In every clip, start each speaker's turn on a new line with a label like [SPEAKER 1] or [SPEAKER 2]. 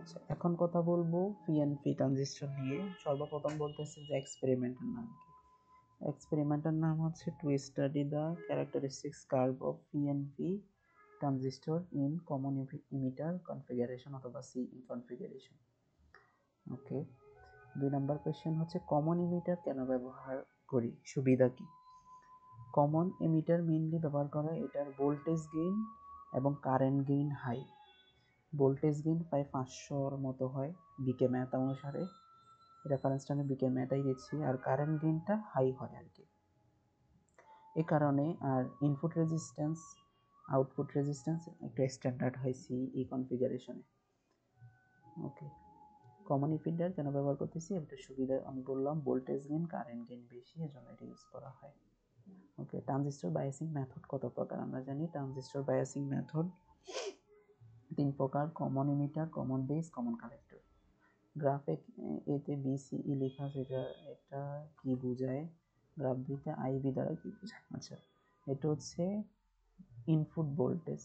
[SPEAKER 1] আচ্ছা, এখন কথা বলবো পিএনপি ট্রানজিস্টর নিয়ে। সর্বপ্রথম বলতেছে যে এক্সপেরিমেন্টের নাম কি। এক্সপেরিমেন্টের নাম হচ্ছে to study the characteristics curve of PNP transistor in common emitter configuration অথবা সিই কনফিগারেশন। ওকে, 2 নম্বর কোয়েশ্চেন হচ্ছে কমন ইমিটার কেন ব্যবহার করি, সুবিধা কি। কমন ইমিটার মেইনলি ব্যবহার করা এটার ভোল্টেজ গেইন এবং current gain high. Voltage gain প্রায় 500-র মতো হয় বিকে ম্যাথ অনুসারে, রেফারেন্সটা আমি বিকে ম্যাথাই দিচ্ছি। আর কারেন্ট গেইনটা হাই হয় আর কি, এ কারণে। আর ইনপুট রেজিস্ট্যান্স আউটপুট রেজিস্ট্যান্স একটু স্ট্যান্ডার্ড হয় সিই কনফিগারেশনে। ওকে, কমন ইমিটার কেন ব্যবহার করতেছি, এটা সুবিধা আমি বললাম, ভোল্টেজ গেইন কারেন্ট গেইন বেশি, এজন্য এটা ইউজ করা হয়। ওকে, ট্রানজিস্টর বায়াসিং মেথড কত প্রকার আমরা জানি। ট্রানজিস্টর বায়াসিং মেথড 3 প্রকার: common emitter, common base, common collector. গ্রাফে এতে বিসিই লেখা আছে, এটা কি বোঝায়, গ্রাফ দুইটা আইবি দ্বারা কি বোঝায়। আচ্ছা, এটা হচ্ছে input voltage,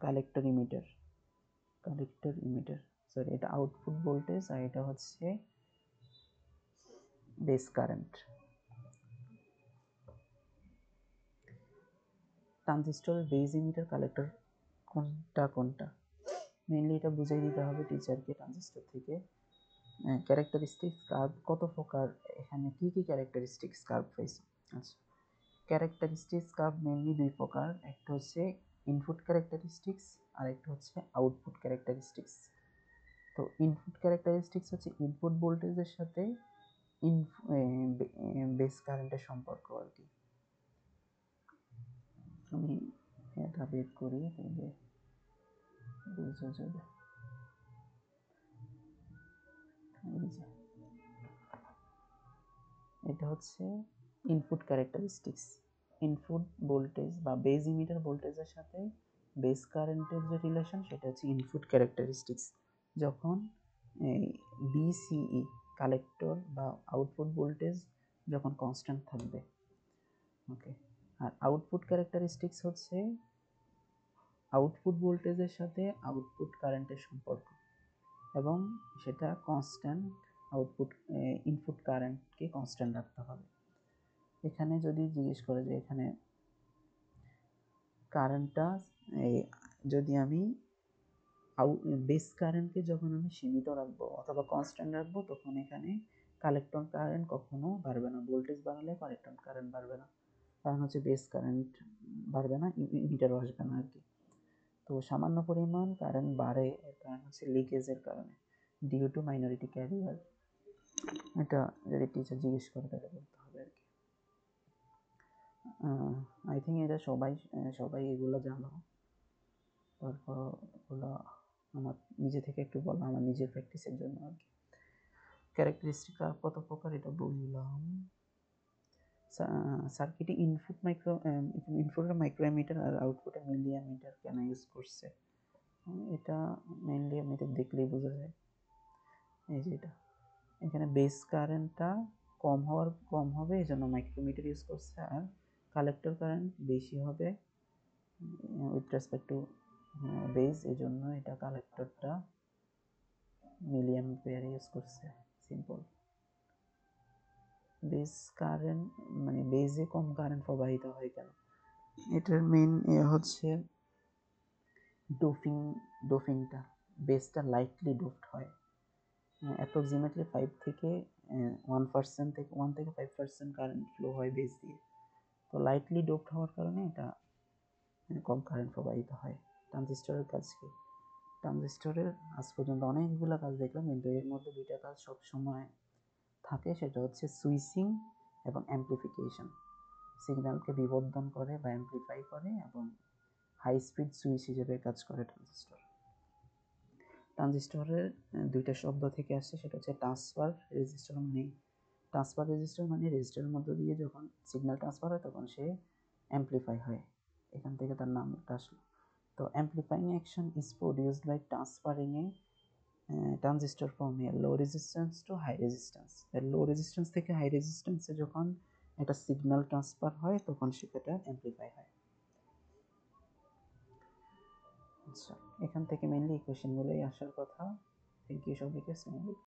[SPEAKER 1] collector emitter, sorry, এটা আউটপুট ভোল্টেজ, আর এটা হচ্ছে base current. Transistor base emitter collector কোনটা মেইনলি এটা বুঝিয়ে দিতে হবে টিচারকে ট্রানজিস্টর থেকে। ক্যারেক্টারিস্টিক্স কার্ভ কত প্রকার, এখানে কি কি ক্যারেক্টারিস্টিক্স কার্ভ পাইছি। আচ্ছা, ক্যারেক্টারিস্টিক্স কার্ভ মেইনলি 2 প্রকার, একটা হচ্ছে ইনপুট ক্যারেক্টারিস্টিক্স আর একটা হচ্ছে আউটপুট ক্যারেক্টারিস্টিক্স। তো ইনপুট ক্যারেক্টারিস্টিক্স হচ্ছে ইনপুট ভোল্টেজের সাথে বেস কারেন্টের সম্পর্ক আর কি। আমি এটা বের করি তাহলে বুঝা যাবে। এটা হচ্ছে ইনপুট ক্যারেক্টারিস্টিক্স, ইনপুট ভোল্টেজ বা বেস ইমিটার ভোল্টেজের সাথে বেস কারেন্টের যে রিলেশন সেটা হচ্ছে ইনপুট ক্যারেক্টারিস্টিক্স। যখন বিসিই কালেক্টর বা আউটপুট ভোল্টেজ যখন কনস্ট্যান্ট থাকবে। ওকে, আর আউটপুট ক্যারেক্টারিস্টিক্স হচ্ছে আউটপুট ভোল্টেজের সাথে আউটপুট কারেন্টের সম্পর্ক, এবং সেটা কনস্ট্যান্ট, আউটপুট ইনপুট কারেন্টকে কনস্ট্যান্ট রাখতে হবে। এখানে যদি জিজ্ঞেস করে যে এখানে কারেন্টটা যদি আমি বেস কারেন্টকে যখন আমি সীমিত রাখবো অথবা কনস্ট্যান্ট রাখবো, তখন এখানে কালেক্টর কারেন্ট কখনো বাড়বে না। ভোল্টেজ বাড়ালে কালেক্টর কারেন্ট বাড়বে না, কারণ হচ্ছে বেস কারেন্ট বাড়বে না, ইমিটারও আসবে না আর কি। তো সামান্য পরিমাণ কারেন্ট বাড়ে, এর কারণ হচ্ছে লিকেজের কারণে, ডিউ টু মাইনরিটি ক্যারিয়ার। এটা যদি টিচার জিজ্ঞেস করে তাহলে বলতে হবে আর কি। আই থিঙ্ক এটা সবাই এগুলো জানো। তারপর ওগুলো আমার নিজে থেকে একটু বললাম, আমার নিজের প্র্যাকটিসের জন্য আর কি। ক্যারেক্টারিস্টিক কত প্রকার এটা বললাম। সার্কিটে ইনপুটের মাইক্রোমিটার আর আউটপুটের মিলিমিটার কেন ইউজ করছে, এটা মেইনলি এমনিতে দেখলেই বোঝা যায়। এই যে এটা, এখানে বেস কারেন্টটা কম হবে এই জন্য মাইক্রোমিটার ইউজ করছে, আর কালেক্টর কারেন্ট বেশি হবে উইথ রেসপেক্ট টু বেস, এই জন্য এটা কালেক্টরটা মিলিঅ্যাম্পিয়ার ইউজ করছে। সিম্পল। বেস কারেন্ট মানে বেসে কম কারেন্ট প্রবাহিত হয় কেন, এটার মেইন হচ্ছে ডোফিংটা, বেসটা লাইটলি ডোফড হয়, অ্যাপ্রক্সিমেটলি 1% থেকে 5% কারেন্ট ফ্লো হয় বেস দিয়ে। তো লাইটলি ডোপড হওয়ার কারণে এটা কম কারেন্ট প্রবাহিত হয়। ট্রানজিস্টরের কাজ কি, ট্রানজিস্টরের আজ পর্যন্ত অনেকগুলো কাজ দেখলাম, কিন্তু এর মধ্যে 2টা কাজ সবসময় থাকে, সেটা হচ্ছে সুইচিং এবং অ্যাম্প্লিফিকেশন। সিগন্যালকে বিবর্ধন করে বা অ্যাম্প্লিফাই করে, এবং হাই স্পিড সুইচ হিসেবে কাজ করে ট্রানজিস্টরের 2টা শব্দ থেকে আসছে, সেটা হচ্ছে ট্রান্সফার রেজিস্টার, মানে রেজিস্টারের মধ্য দিয়ে যখন সিগন্যাল ট্রান্সফার হয় তখন সে অ্যাম্প্লিফাই হয়, এখান থেকে তার নামটা আসলো। তো amplifying action is produced by transferring a transistor from a low resistance to high resistance. Low resistance থেকে হাই রেজিস্ট্যান্সে যখন একটা সিগন্যাল ট্রান্সফার হয় তখন সেটা অ্যাম্প্লিফাই হয়। আচ্ছা, এখান থেকে মেইনলি এই কোয়েশ্চেনগুলোই আসার কথা। থ্যাংক ইউ সবাইকে। আসসালামু আলাইকুম।